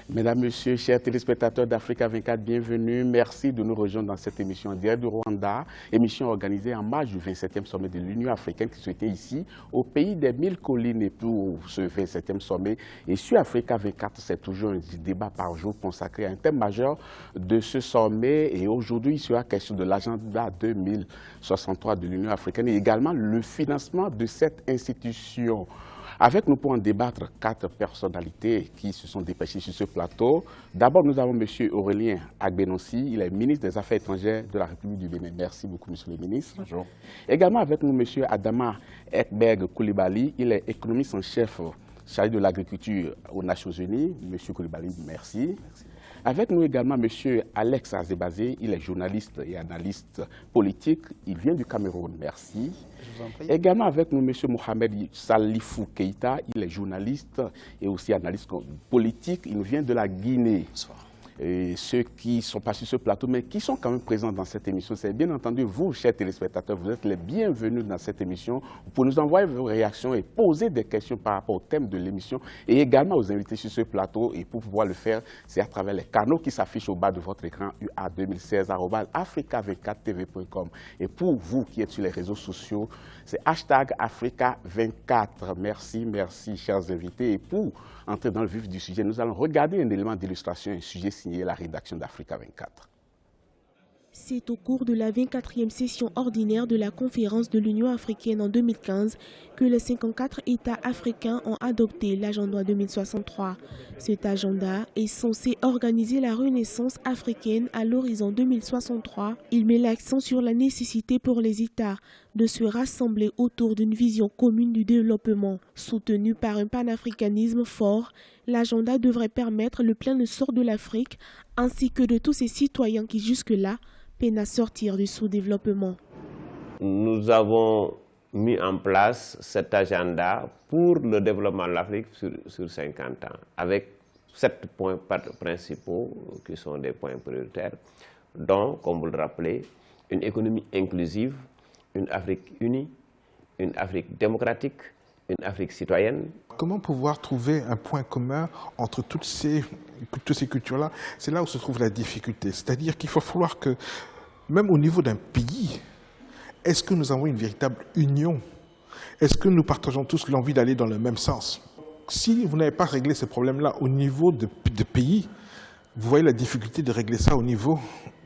Mesdames, Messieurs, chers téléspectateurs d'Africa 24, bienvenue. Merci de nous rejoindre dans cette émission en direct du Rwanda, émission organisée en marge du 27e sommet de l'Union africaine qui se tient ici, au pays des 1000 collines. Et pour ce 27e sommet, et sur Africa 24, c'est toujours un débat par jour consacré à un thème majeur de ce sommet. Et aujourd'hui, il sera question de l'agenda 2063 de l'Union africaine et également le financement de cette institution. Avec nous pour en débattre 4 personnalités qui se sont dépêchées sur ce plateau. D'abord, nous avons M. Aurélien Agbenonsi, il est ministre des Affaires étrangères de la République du Bénin. Merci beaucoup, M. le ministre. Bonjour. Également avec nous, M. Adama Ekberg Coulibaly, il est économiste en chef chargé de l'agriculture aux Nations Unies. M. Coulibaly, merci. Avec nous également M. Alex Azebazé, il est journaliste et analyste politique. Il vient du Cameroun. Merci. Je vous en prie. Également avec nous M. Mohamed Salifou Keïta, il est journaliste et aussi analyste politique. Il nous vient de la Guinée. Bonsoir. Et ceux qui sont pas sur ce plateau, mais qui sont quand même présents dans cette émission, c'est bien entendu vous, chers téléspectateurs, vous êtes les bienvenus dans cette émission. Vous pouvez nous envoyer vos réactions et poser des questions par rapport au thème de l'émission et également aux invités sur ce plateau. Et pour pouvoir le faire, c'est à travers les canaux qui s'affichent au bas de votre écran, ua2016@africa24tv.com. Et pour vous qui êtes sur les réseaux sociaux, c'est #Africa24. Merci, merci, chers invités. Et pour entrer dans le vif du sujet, nous allons regarder un élément d'illustration, un sujet signé la rédaction d'Africa 24. C'est au cours de la 24e session ordinaire de la conférence de l'Union africaine en 2015 que les 54 États africains ont adopté l'agenda 2063. Cet agenda est censé organiser la renaissance africaine à l'horizon 2063. Il met l'accent sur la nécessité pour les États de se rassembler autour d'une vision commune du développement. Soutenu par un panafricanisme fort, l'agenda devrait permettre le plein essor de l'Afrique ainsi que de tous ses citoyens qui jusque-là peinent à sortir du sous-développement. Nous avons mis en place cet agenda pour le développement de l'Afrique sur 50 ans, avec 7 points principaux qui sont des points prioritaires, dont, comme vous le rappelez, une économie inclusive, une Afrique unie, une Afrique démocratique, une Afrique citoyenne. Comment pouvoir trouver un point commun entre toutes ces cultures-là? C'est là où se trouve la difficulté. C'est-à-dire qu'il faut falloir que, même au niveau d'un pays, est-ce que nous avons une véritable union? Est-ce que nous partageons tous l'envie d'aller dans le même sens? Si vous n'avez pas réglé ce problème-là au niveau de pays, vous voyez la difficulté de régler ça au niveau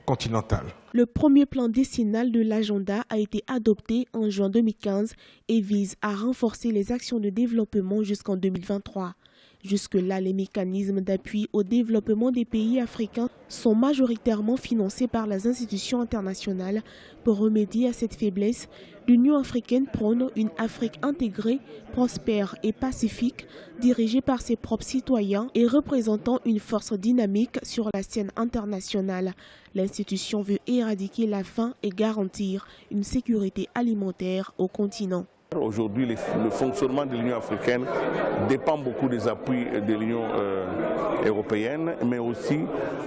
continental. Le premier plan décennal de l'agenda a été adopté en juin 2015 et vise à renforcer les actions de développement jusqu'en 2023. Jusque-là, les mécanismes d'appui au développement des pays africains sont majoritairement financés par les institutions internationales. Pour remédier à cette faiblesse, l'Union africaine prône une Afrique intégrée, prospère et pacifique, dirigée par ses propres citoyens et représentant une force dynamique sur la scène internationale. L'institution veut éradiquer la faim et garantir une sécurité alimentaire au continent. Aujourd'hui, le fonctionnement de l'Union africaine dépend beaucoup des appuis de l'Union européenne, mais aussi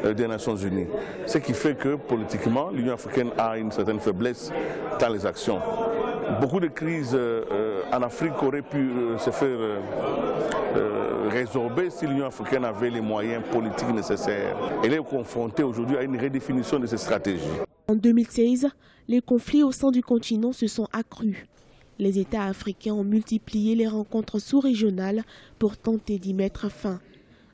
des Nations unies. Ce qui fait que, politiquement, l'Union africaine a une certaine faiblesse dans les actions. Beaucoup de crises en Afrique auraient pu se faire résorber si l'Union africaine avait les moyens politiques nécessaires. Elle est confrontée aujourd'hui à une redéfinition de ses stratégies. En 2016, les conflits au sein du continent se sont accrus. Les États africains ont multiplié les rencontres sous-régionales pour tenter d'y mettre fin.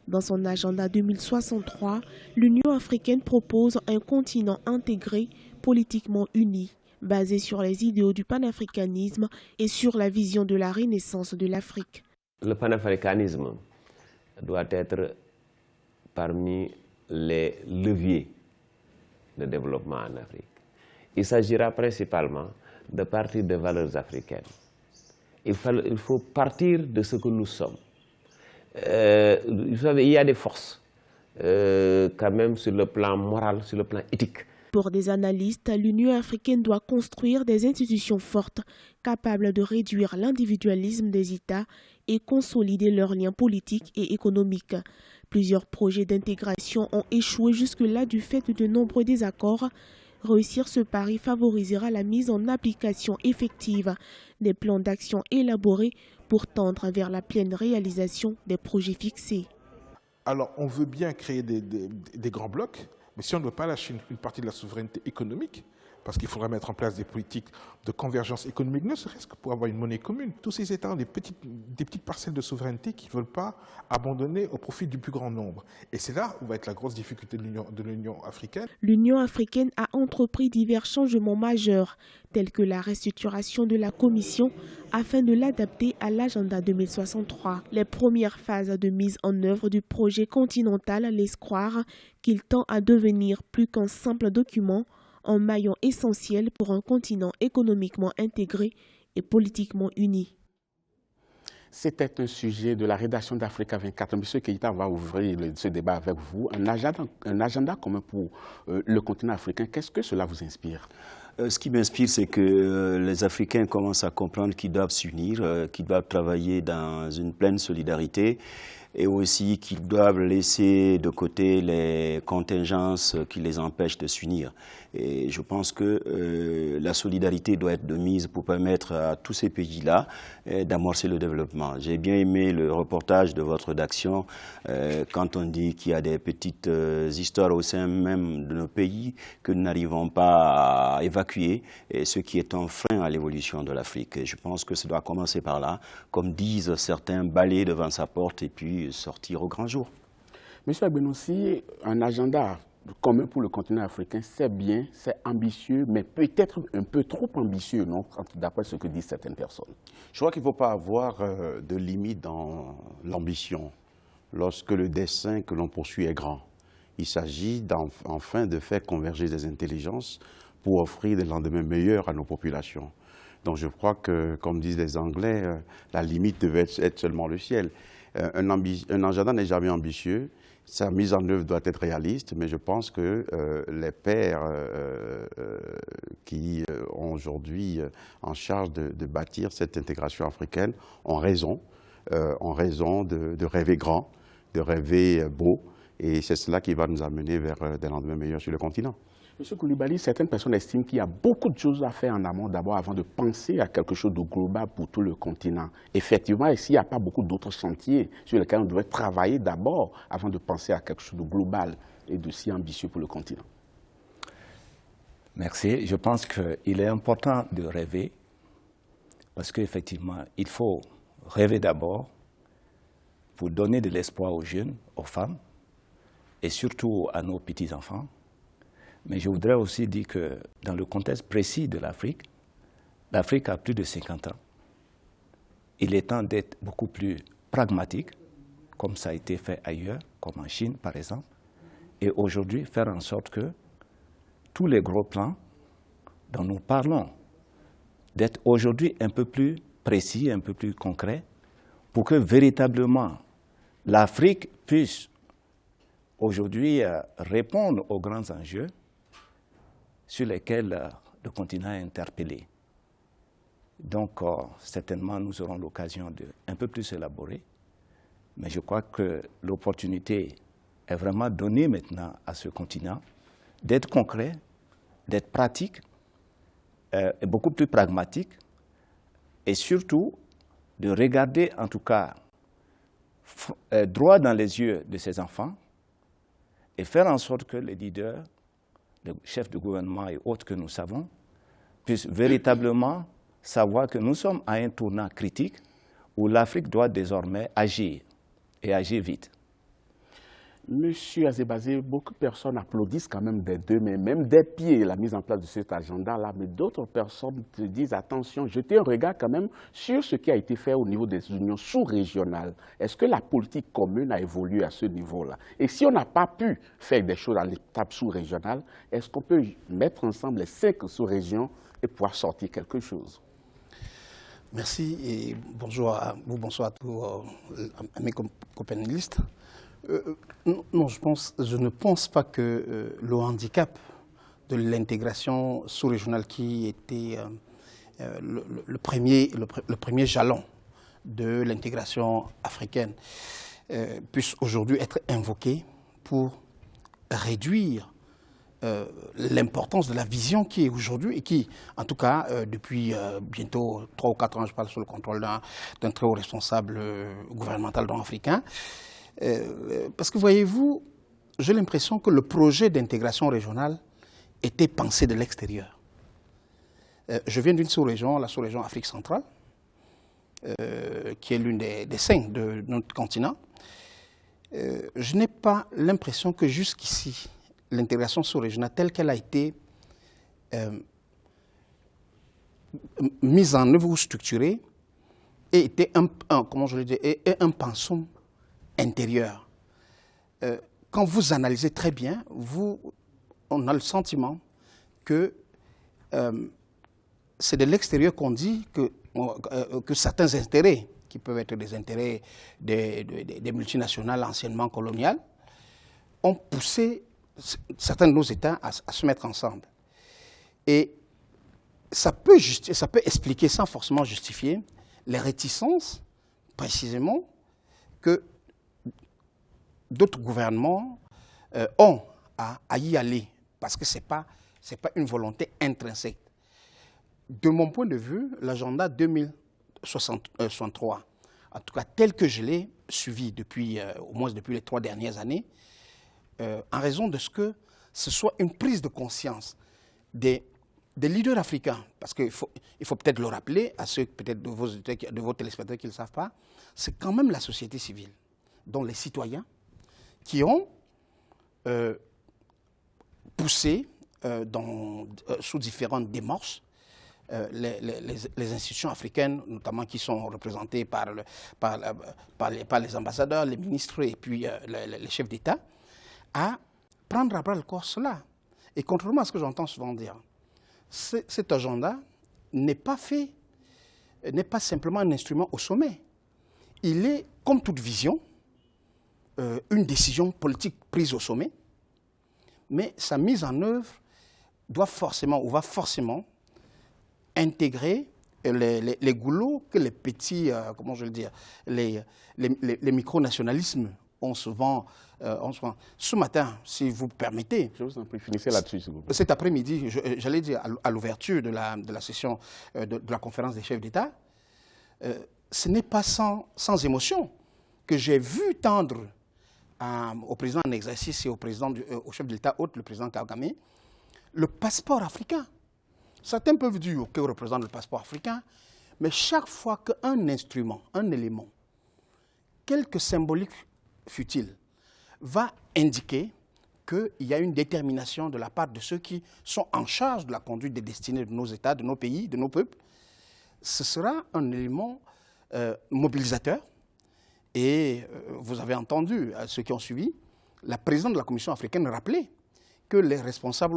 Dans son agenda 2063, l'Union africaine propose un continent intégré, politiquement uni, basé sur les idéaux du panafricanisme et sur la vision de la renaissance de l'Afrique. Le panafricanisme doit être parmi les leviers de développement en Afrique. Il s'agira principalement de partir des valeurs africaines. Il faut partir de ce que nous sommes. Vous savez, il y a des forces, quand même, sur le plan moral, sur le plan éthique. Pour des analystes, l'Union africaine doit construire des institutions fortes, capables de réduire l'individualisme des États et consolider leurs liens politiques et économiques. Plusieurs projets d'intégration ont échoué jusque-là du fait de nombreux désaccords. Réussir ce pari favorisera la mise en application effective des plans d'action élaborés pour tendre vers la pleine réalisation des projets fixés. Alors, on veut bien créer des grands blocs, mais si on ne veut pas lâcher une partie de la souveraineté économique, parce qu'il faudra mettre en place des politiques de convergence économique, ne serait-ce que pour avoir une monnaie commune. Tous ces États ont des petites parcelles de souveraineté qu'ils ne veulent pas abandonner au profit du plus grand nombre. Et c'est là où va être la grosse difficulté de l'Union africaine. L'Union africaine a entrepris divers changements majeurs, tels que la restructuration de la Commission afin de l'adapter à l'agenda 2063. Les premières phases de mise en œuvre du projet continental laissent croire qu'il tend à devenir plus qu'un simple document, un maillon essentiel pour un continent économiquement intégré et politiquement uni. C'était un sujet de la rédaction d'Africa 24. M. Keïta va ouvrir ce débat avec vous. Un agenda commun pour le continent africain, qu'est-ce que cela vous inspire? Ce qui m'inspire, c'est que les Africains commencent à comprendre qu'ils doivent s'unir, qu'ils doivent travailler dans une pleine solidarité et aussi qu'ils doivent laisser de côté les contingences qui les empêchent de s'unir. Et je pense que la solidarité doit être de mise pour permettre à tous ces pays-là d'amorcer le développement. J'ai bien aimé le reportage de votre rédaction quand on dit qu'il y a des petites histoires au sein même de nos pays que nous n'arrivons pas à évacuer, et ce qui est un frein à l'évolution de l'Afrique. Et je pense que ça doit commencer par là, comme disent certains, balayer devant sa porte et puis sortir au grand jour. Monsieur Agbenoussi, un agenda commun pour le continent africain, c'est bien, c'est ambitieux, mais peut-être un peu trop ambitieux, non, d'après ce que disent certaines personnes. Je crois qu'il ne faut pas avoir de limite dans l'ambition lorsque le dessein que l'on poursuit est grand. Il s'agit enfin de faire converger des intelligences pour offrir des lendemains meilleurs à nos populations. Donc je crois que, comme disent les Anglais, la limite devait être seulement le ciel. Un agenda n'est jamais ambitieux. Sa mise en œuvre doit être réaliste, mais je pense que les pairs qui ont aujourd'hui en charge de bâtir cette intégration africaine ont raison de rêver grand, de rêver beau, et c'est cela qui va nous amener vers des lendemains meilleurs sur le continent. Monsieur Koulibaly, certaines personnes estiment qu'il y a beaucoup de choses à faire en amont d'abord avant de penser à quelque chose de global pour tout le continent. Effectivement, ici, il n'y a pas beaucoup d'autres chantiers sur lesquels on devrait travailler d'abord avant de penser à quelque chose de global et de si ambitieux pour le continent. Merci. Je pense qu'il est important de rêver parce qu'effectivement, il faut rêver d'abord pour donner de l'espoir aux jeunes, aux femmes et surtout à nos petits-enfants. Mais je voudrais aussi dire que dans le contexte précis de l'Afrique, l'Afrique a plus de 50 ans. Il est temps d'être beaucoup plus pragmatique, comme ça a été fait ailleurs, comme en Chine par exemple, et aujourd'hui faire en sorte que tous les gros plans dont nous parlons, d'être aujourd'hui un peu plus précis, un peu plus concret, pour que véritablement l'Afrique puisse aujourd'hui répondre aux grands enjeux sur lesquels le continent est interpellé. Donc, certainement, nous aurons l'occasion de un peu plus élaborer, mais je crois que l'opportunité est vraiment donnée maintenant à ce continent d'être concret, d'être pratique, et beaucoup plus pragmatique, et surtout de regarder en tout cas droit dans les yeux de ses enfants et faire en sorte que les leaders, les chefs de gouvernement et autres que nous savons, puissent véritablement savoir que nous sommes à un tournant critique où l'Afrique doit désormais agir et agir vite. Monsieur Azebazé, beaucoup de personnes applaudissent quand même des deux mains, même des pieds, la mise en place de cet agenda-là, mais d'autres personnes te disent attention, jetez un regard quand même sur ce qui a été fait au niveau des unions sous-régionales. Est-ce que la politique commune a évolué à ce niveau-là? Et si on n'a pas pu faire des choses à l'étape sous-régionale, est-ce qu'on peut mettre ensemble les 5 sous-régions et pouvoir sortir quelque chose? Merci et bonjour à vous, bonsoir à tous à mes companélistes. Non, je ne pense pas que le handicap de l'intégration sous-régionale qui était le premier jalon de l'intégration africaine puisse aujourd'hui être invoqué pour réduire l'importance de la vision qui est aujourd'hui et qui, en tout cas, depuis bientôt 3 ou 4 ans, je parle sous le contrôle d'un très haut responsable gouvernemental africain, Parce que voyez-vous, j'ai l'impression que le projet d'intégration régionale était pensé de l'extérieur. Je viens d'une sous-région, la sous-région Afrique centrale, qui est l'une des 5 de notre continent. Je n'ai pas l'impression que jusqu'ici, l'intégration sous-régionale telle qu'elle a été mise en œuvre ou structurée ait été un pensum intérieur. Quand vous analysez très bien, on a le sentiment que c'est de l'extérieur qu'on dit que certains intérêts, qui peuvent être des intérêts des multinationales anciennement coloniales, ont poussé certains de nos États à se mettre ensemble. Et ça peut expliquer, sans forcément justifier, les réticences, précisément, que d'autres gouvernements ont à y aller, parce que ce n'est pas une volonté intrinsèque. De mon point de vue, l'agenda 2063, en tout cas tel que je l'ai suivi au moins depuis les 3 dernières années, en raison de ce que ce soit une prise de conscience des leaders africains, parce qu'il faut peut-être le rappeler à ceux peut-être de vos téléspectateurs qui ne le savent pas, c'est quand même la société civile, dont les citoyens, qui ont poussé sous différentes démarches les institutions africaines, notamment qui sont représentées par les ambassadeurs, les ministres et puis les chefs d'État, à prendre à bras le corps cela. Et contrairement à ce que j'entends souvent dire, cet agenda n'est pas simplement un instrument au sommet. Il est, comme toute vision, une décision politique prise au sommet, mais sa mise en œuvre va forcément intégrer les goulots que les petits, les micro-nationalismes ont souvent. Ce matin, si vous permettez, je vous en prie, finissez là-dessus, s'il vous plaît. Cet après-midi, j'allais dire à l'ouverture de la session de la conférence des chefs d'État, ce n'est pas sans émotion que j'ai vu tendre au président en exercice et au chef de l'État hôte, le président Kagame, le passeport africain. Certains peuvent dire que représente le passeport africain, mais chaque fois qu'un instrument, un élément, quelque symbolique fut-il, va indiquer qu'il y a une détermination de la part de ceux qui sont en charge de la conduite des destinées de nos États, de nos pays, de nos peuples, ce sera un élément mobilisateur. Et vous avez entendu, ceux qui ont suivi, la présidente de la Commission africaine rappeler que les responsables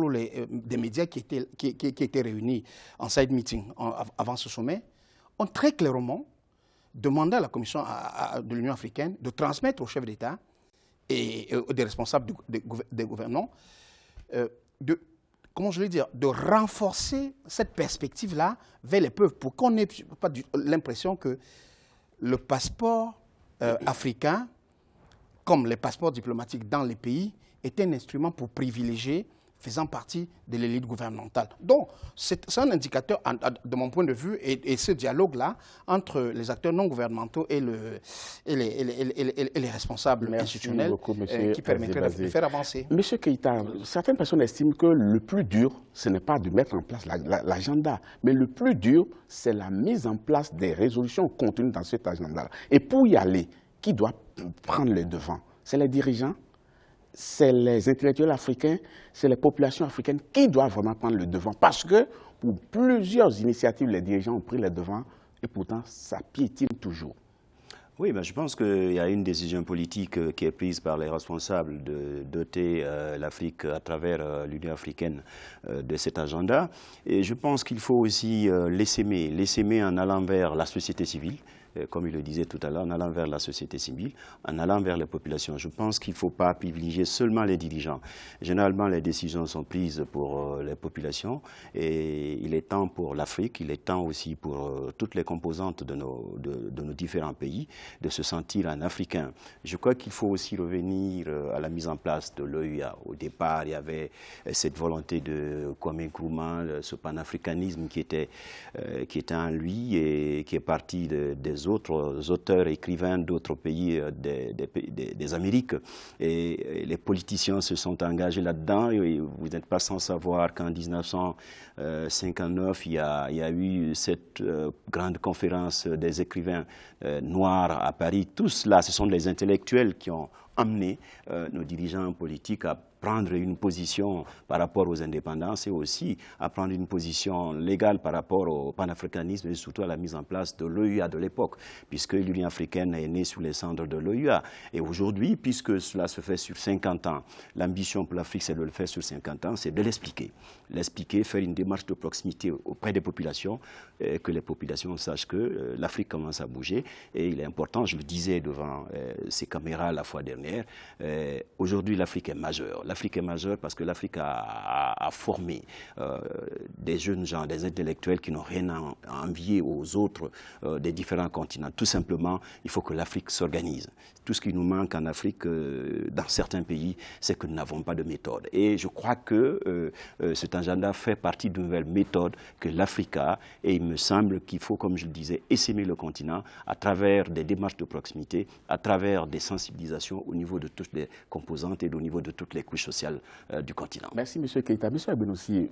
des médias qui étaient réunis en side meeting avant ce sommet ont très clairement demandé à la Commission de l'Union africaine de transmettre aux chefs d'État et des responsables des gouvernements de renforcer cette perspective-là vers les peuples pour qu'on n'ait pas l'impression que le passeport africain, comme les passeports diplomatiques dans les pays, est un instrument pour privilégier faisant partie de l'élite gouvernementale. Donc, c'est un indicateur, de mon point de vue, et ce dialogue-là entre les acteurs non gouvernementaux et les responsables institutionnels beaucoup, qui permettrait de faire avancer. Monsieur Keïta, certaines personnes estiment que le plus dur, ce n'est pas de mettre en place l'agenda, mais le plus dur, c'est la mise en place des résolutions contenues dans cet agenda-là. Et pour y aller, qui doit prendre les devants? C'est les dirigeants? C'est les intellectuels africains, c'est les populations africaines qui doivent vraiment prendre le devant. Parce que pour plusieurs initiatives, les dirigeants ont pris le devant et pourtant ça piétine toujours. Oui, je pense qu'il y a une décision politique qui est prise par les responsables de doter l'Afrique à travers l'Union africaine de cet agenda. Et je pense qu'il faut aussi l'essaimer en allant vers la société civile. Comme il le disait tout à l'heure, en allant vers la société civile, en allant vers les populations. Je pense qu'il ne faut pas privilégier seulement les dirigeants. Généralement, les décisions sont prises pour les populations et il est temps pour l'Afrique, il est temps aussi pour toutes les composantes de nos différents pays de se sentir un Africain. Je crois qu'il faut aussi revenir à la mise en place de l'OUA. Au départ, il y avait cette volonté de Kwame Nkrumah, ce panafricanisme qui était en lui et qui est parti des des autres auteurs, écrivains d'autres pays des Amériques. Et les politiciens se sont engagés là-dedans. Vous n'êtes pas sans savoir qu'en 1959, il y a eu cette grande conférence des écrivains noirs à Paris. Tout cela, ce sont les intellectuels qui ont amené nos dirigeants politiques à prendre une position par rapport aux indépendances et aussi à prendre une position légale par rapport au panafricanisme et surtout à la mise en place de l'OUA de l'époque, puisque l'Union africaine est née sous les cendres de l'OUA. Et aujourd'hui, puisque cela se fait sur 50 ans, l'ambition pour l'Afrique, c'est de le faire sur 50 ans, c'est de l'expliquer. L'expliquer, faire une démarche de proximité auprès des populations, que les populations sachent que l'Afrique commence à bouger. Et il est important, je le disais devant ces caméras la fois dernière, aujourd'hui l'Afrique est majeure. L'Afrique est majeure parce que l'Afrique a formé des jeunes gens, des intellectuels qui n'ont rien à envier aux autres des différents continents. Tout simplement, il faut que l'Afrique s'organise. Tout ce qui nous manque en Afrique, dans certains pays, c'est que nous n'avons pas de méthode. Et je crois que cet agenda fait partie d'une nouvelle méthode que l'Afrique a. Et il me semble qu'il faut, comme je le disais, essaimer le continent à travers des démarches de proximité, à travers des sensibilisations au niveau de toutes les composantes et au niveau de toutes les couches sociales du continent. Merci, M. Keïta. M. Abenoussi,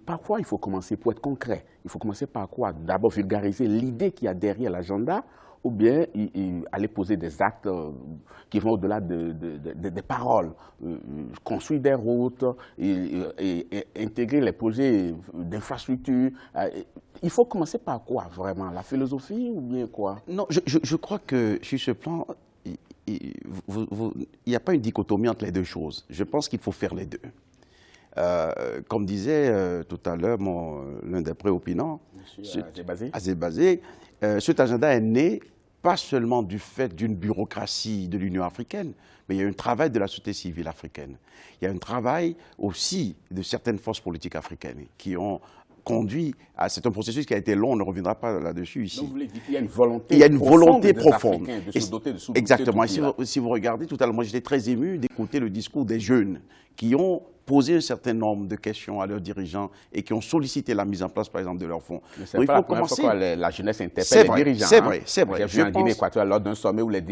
par quoi il faut commencer pour être concret? Il faut commencer par quoi? D'abord vulgariser l'idée qu'il y a derrière l'agenda, ou bien aller poser des actes qui vont au-delà des paroles, construire des routes, et intégrer les projets d'infrastructure. Il faut commencer par quoi, vraiment? La philosophie ou bien quoi? Non, je crois que sur ce plan, il n'y a pas une dichotomie entre les deux choses. Je pense qu'il faut faire les deux. Comme disait tout à l'heure l'un des préopinants, Azebazé, cet agenda est né pas seulement du fait d'une bureaucratie de l'Union africaine, mais il y a un travail de la société civile africaine. Il y a un travail aussi de certaines forces politiques africaines qui ont conduit à... C'est un processus qui a été long, on ne reviendra pas là-dessus ici. Donc vous voulez dire qu'il y a une volonté il y a une volonté profonde. De se doter de exactement. Si vous regardez tout à l'heure, moi j'étais très ému d'écouter le discours des jeunes qui ont posé un certain nombre de questions à leurs dirigeants et qui ont sollicité la mise en place, par exemple, de leurs fonds. Mais c'est pas la première fois que la jeunesse interpelle les dirigeants. C'est vrai, c'est vrai. J'ai vu en Guinée équatoriale lors d'un sommet où les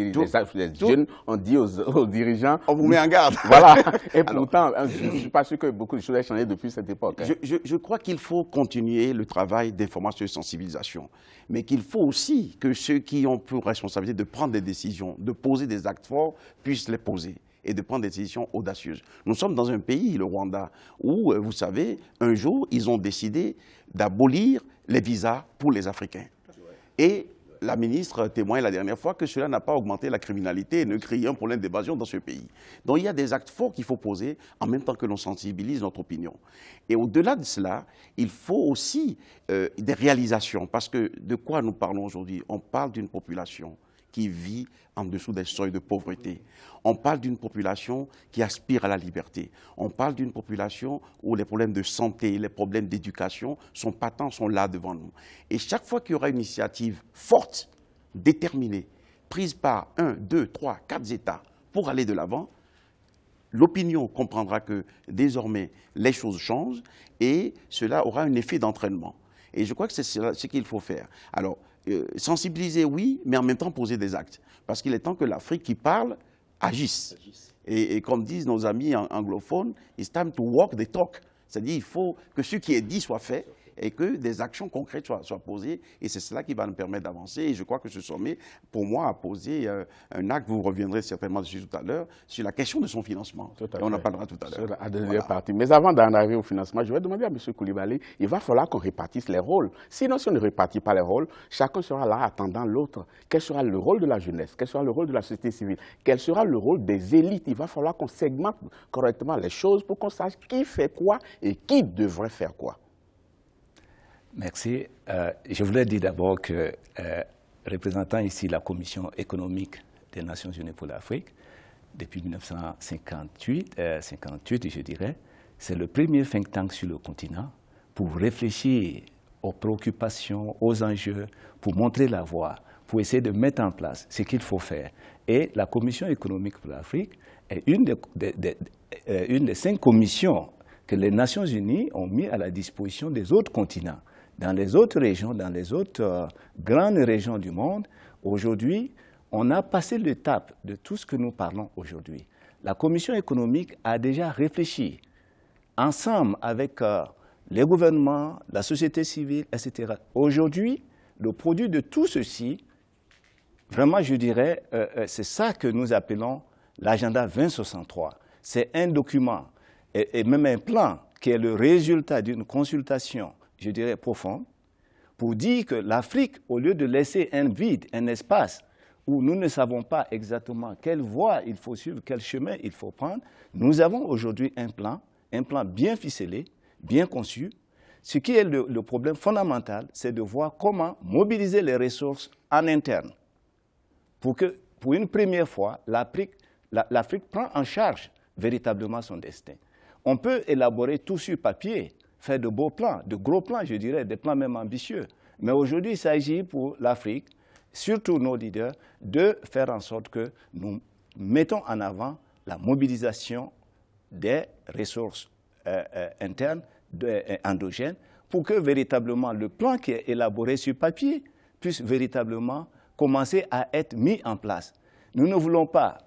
jeunes ont dit aux dirigeants... On vous met en garde. Voilà. Et pourtant, je ne suis pas sûr que beaucoup de choses aient changé depuis cette époque. Je crois qu'il faut continuer le travail d'information et de sensibilisation, mais qu'il faut aussi que ceux qui ont pour responsabilité de prendre des décisions, de poser des actes forts, puissent les poser et de prendre des décisions audacieuses. Nous sommes dans un pays, le Rwanda, où, vous savez, un jour, ils ont décidé d'abolir les visas pour les Africains. Et la ministre témoigne la dernière fois que cela n'a pas augmenté la criminalité et ne crée un problème d'évasion dans ce pays. Donc il y a des actes forts qu'il faut poser en même temps que l'on sensibilise notre opinion. Et au-delà de cela, il faut aussi des réalisations, parce que de quoi nous parlons aujourd'hui? On parle d'une population qui vit en dessous des seuils de pauvreté. On parle d'une population qui aspire à la liberté. On parle d'une population où les problèmes de santé, les problèmes d'éducation sont patents, sont là devant nous. Et chaque fois qu'il y aura une initiative forte, déterminée, prise par 1, 2, 3, 4 États pour aller de l'avant, l'opinion comprendra que désormais les choses changent et cela aura un effet d'entraînement. Et je crois que c'est ce qu'il faut faire. Alors, sensibiliser, oui, mais en même temps poser des actes. Parce qu'il est temps que l'Afrique qui parle agisse. Et comme disent nos amis anglophones, it's time to walk the talk. C'est-à-dire qu'il faut que ce qui est dit soit fait et que des actions concrètes soient posées. Et c'est cela qui va nous permettre d'avancer. Et je crois que ce sommet, pour moi, a posé un acte, vous reviendrez certainement dessus tout à l'heure, sur la question de son financement. Et on en parlera tout à l'heure. À deuxième partie. Mais avant d'en arriver au financement, je vais demander à M. Koulibaly, il va falloir qu'on répartisse les rôles. Sinon, si on ne répartit pas les rôles, chacun sera là attendant l'autre. Quel sera le rôle de la jeunesse? Quel sera le rôle de la société civile? Quel sera le rôle des élites? Il va falloir qu'on segmente correctement les choses pour qu'on sache qui fait quoi et qui devrait faire quoi. Merci. Je voulais dire d'abord que, représentant ici la Commission économique des Nations Unies pour l'Afrique, depuis 1958, je dirais, c'est le premier think tank sur le continent pour réfléchir aux préoccupations, aux enjeux, pour montrer la voie, pour essayer de mettre en place ce qu'il faut faire. Et la Commission économique pour l'Afrique est une des 5 commissions que les Nations Unies ont mis à la disposition des autres continents. Dans les autres régions, dans les autres grandes régions du monde, Aujourd'hui, on a passé l'étape de tout ce que nous parlons aujourd'hui. La Commission économique a déjà réfléchi ensemble avec les gouvernements, la société civile, etc. Aujourd'hui, le produit de tout ceci, vraiment, je dirais, c'est ça que nous appelons l'agenda 2063. C'est un document et même un plan qui est le résultat d'une consultation, je dirais, profonde, pour dire que l'Afrique, au lieu de laisser un vide, un espace où nous ne savons pas exactement quelle voie il faut suivre, quel chemin il faut prendre, nous avons aujourd'hui un plan bien ficelé, bien conçu. Ce qui est le problème fondamental, c'est de voir comment mobiliser les ressources en interne pour que, pour une première fois, l'Afrique prend en charge véritablement son destin. On peut élaborer tout sur papier, faire de beaux plans, de gros plans, je dirais, des plans même ambitieux. Mais aujourd'hui, il s'agit pour l'Afrique, surtout nos leaders, de faire en sorte que nous mettons en avant la mobilisation des ressources internes, endogènes, pour que véritablement le plan qui est élaboré sur papier puisse véritablement commencer à être mis en place. Nous ne voulons pas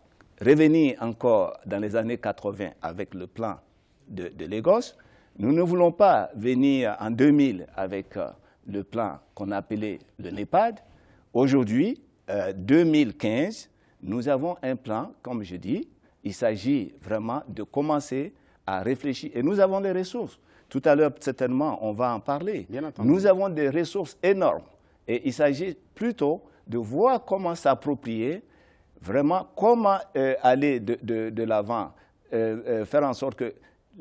revenir encore dans les années 80 avec le plan de Lagos. Nous ne voulons pas venir en 2000 avec le plan qu'on appelait le NEPAD. Aujourd'hui, 2015, nous avons un plan, comme je dis, il s'agit vraiment de commencer à réfléchir. Et nous avons des ressources. Tout à l'heure, certainement, on va en parler. Nous avons des ressources énormes. Et il s'agit plutôt de voir comment s'approprier, vraiment comment aller de l'avant, faire en sorte que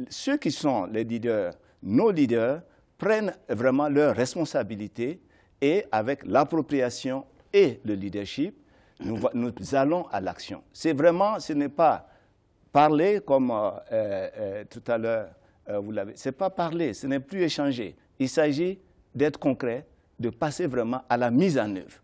ceux qui sont les leaders, nos leaders, prennent vraiment leurs responsabilités et avec l'appropriation et le leadership, nous allons à l'action. C'est vraiment, ce n'est pas parler comme tout à l'heure, vous l'avez, ce n'est pas parler, ce n'est plus échanger. Il s'agit d'être concret, de passer vraiment à la mise en œuvre.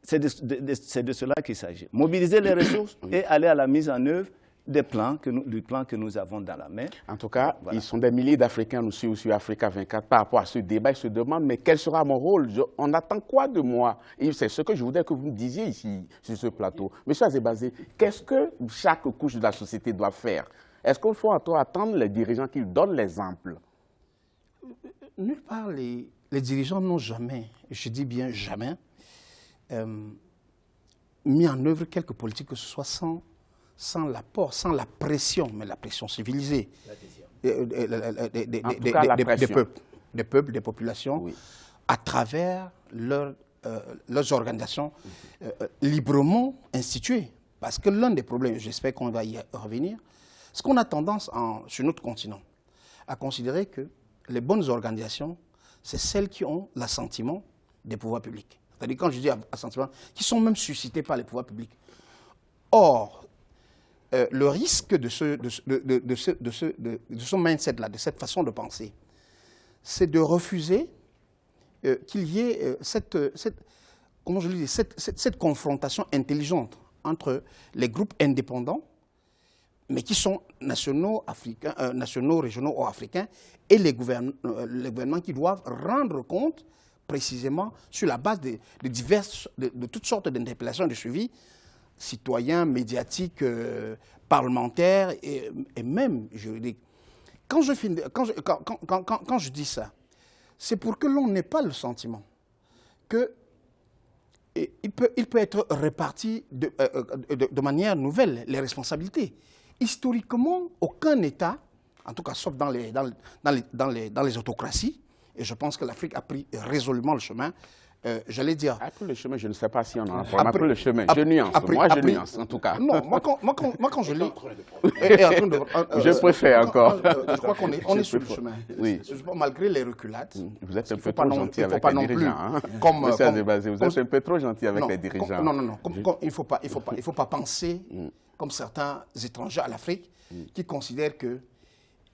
C'est de cela qu'il s'agit. Mobiliser les ressources et aller à la mise en œuvre du plan que nous avons dans la main. En tout cas, voilà. Ils sont des milliers d'Africains nous suivent sur Africa 24 par rapport à ce débat. Ils se demandent, mais quel sera mon rôle? On attend quoi de moi? Et c'est ce que je voudrais que vous me disiez ici, sur ce plateau. Monsieur Azebazé, qu'est-ce que chaque couche de la société doit faire? Est-ce qu'il faut attendre les dirigeants qu'ils donnent l'exemple? Nulle part, les dirigeants n'ont jamais, je dis bien jamais, mis en œuvre quelque politique que ce soit sans l'apport, sans la pression, mais la pression civilisée des peuples, des populations, oui, à travers leurs organisations librement instituées. Parce que l'un des problèmes, j'espère qu'on va y revenir, c'est qu'on a tendance sur notre continent à considérer que les bonnes organisations, c'est celles qui ont l'assentiment des pouvoirs publics. C'est-à-dire, quand je dis assentiment, qui sont même suscités par les pouvoirs publics. Or, le risque de ce mindset-là, de cette façon de penser, c'est de refuser qu'il y ait cette confrontation intelligente entre les groupes indépendants, mais qui sont nationaux, régionaux ou africains, et les gouvernements qui doivent rendre compte précisément sur la base de toutes sortes d'interpellations de suivi, citoyens, médiatiques, parlementaires et même juridiques. Quand je dis ça, c'est pour que l'on n'ait pas le sentiment qu'il peut être réparti de manière nouvelle, les responsabilités. Historiquement, aucun État, en tout cas sauf dans les autocraties, et je pense que l'Afrique a pris résolument le chemin, j'allais dire... Après le chemin, je ne sais pas si on en a parlé. Après le chemin, je nuance. Je nuance, en tout cas. Non, moi quand je lis... Je préfère encore. Je crois qu'on est sur le chemin. Oui. Malgré les reculades... Vous êtes un peu trop gentil avec les dirigeants. Monsieur Azebazé, vous êtes un peu trop gentil avec les dirigeants. Non. Il ne faut pas penser, comme certains étrangers à l'Afrique, qui considèrent qu'il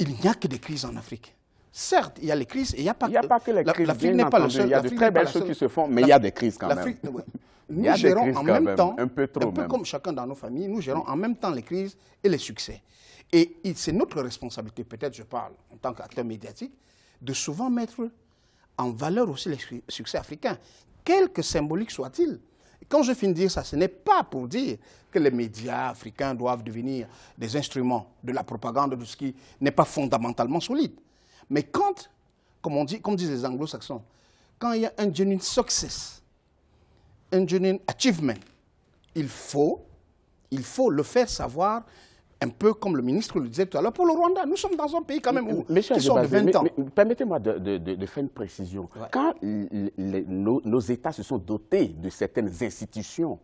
n'y a que des crises en Afrique. Certes, il y a les crises et il n'y a pas que les crises. L'Afrique n'est pas le seul. Il y a de très belles choses qui se font, mais il y a des crises quand même. Nous gérons en même temps, un peu comme chacun dans nos familles, nous gérons en même temps les crises et les succès. Et c'est notre responsabilité, peut-être je parle en tant qu'acteur médiatique, de souvent mettre en valeur aussi les succès africains, quel que symbolique soit-il. Quand je finis de dire ça, ce n'est pas pour dire que les médias africains doivent devenir des instruments de la propagande, de ce qui n'est pas fondamentalement solide. Mais quand, comme disent les anglo-saxons, quand il y a un genuine success, un genuine achievement, il faut le faire savoir, un peu comme le ministre le disait tout à l'heure, pour le Rwanda. Nous sommes dans un pays quand même qui sort de 20 ans. Permettez-moi de faire une précision. Ouais. Quand nos États se sont dotés de certaines institutions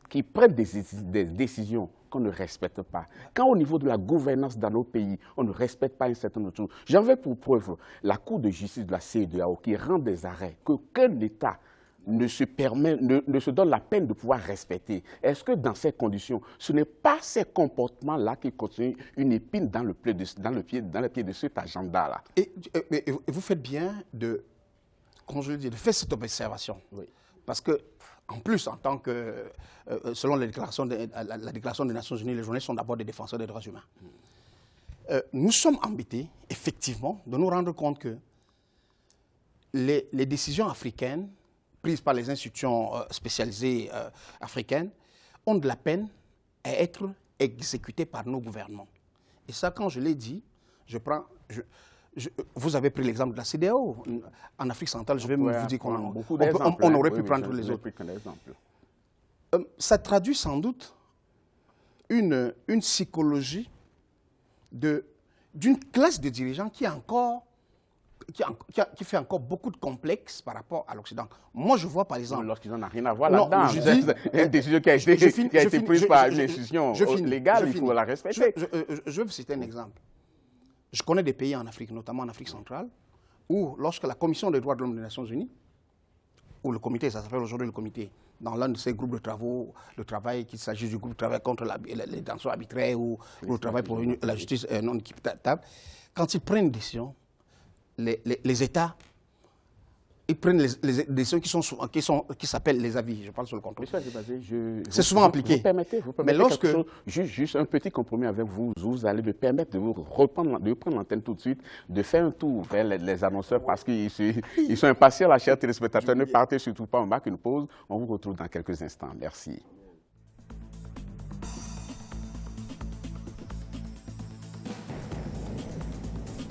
qui prennent des décisions qu'on ne respecte pas, quand au niveau de la gouvernance dans nos pays, on ne respecte pas un certain nombre de choses, j'en veux pour preuve la Cour de justice de la CEDEAO qui rend des arrêts qu'aucun État ne se donne la peine de pouvoir respecter. Est-ce que dans ces conditions, ce n'est pas ces comportements-là qui constituent une épine dans le pied de cet agenda-là? Et vous faites bien de faire cette observation. Oui. Parce que, en plus, en tant que, selon la déclaration des Nations Unies, les journalistes sont d'abord des défenseurs des droits humains. Nous sommes embêtés, effectivement, de nous rendre compte que les décisions africaines prises par les institutions spécialisées africaines, ont de la peine à être exécutées par nos gouvernements. Et ça, quand je l'ai dit, vous avez pris l'exemple de la CEDEAO. En Afrique centrale, je vais vous dire qu'on aurait pu prendre les autres. Ça traduit sans doute une psychologie d'une classe de dirigeants qui fait encore beaucoup de complexes par rapport à l'Occident. Moi, je vois par exemple... Lorsqu'ils n'ont rien à voir là-dedans. Une décision qui a été prise par une institution légale, il faut la respecter. Je vais vous citer un exemple. Je connais des pays en Afrique, notamment en Afrique centrale, où lorsque la Commission des droits de l'homme des Nations Unies, ou le comité, ça s'appelle aujourd'hui le comité, dans l'un de ces groupes de travail, qu'il s'agisse du groupe de travail contre les détentions arbitraires ou le travail pour la justice non équitable, quand ils prennent une décision, les États, ils prennent les décisions qui s'appellent les avis. Je parle sur le contrôle. C'est souvent appliqué. Vous permettez mais lorsque... juste un petit compromis avec vous, vous allez me permettre de prendre l'antenne tout de suite, de faire un tour vers les annonceurs parce qu'ils sont impatients, chers téléspectateurs. Ne partez surtout pas, on marque une pause. On vous retrouve dans quelques instants. Merci.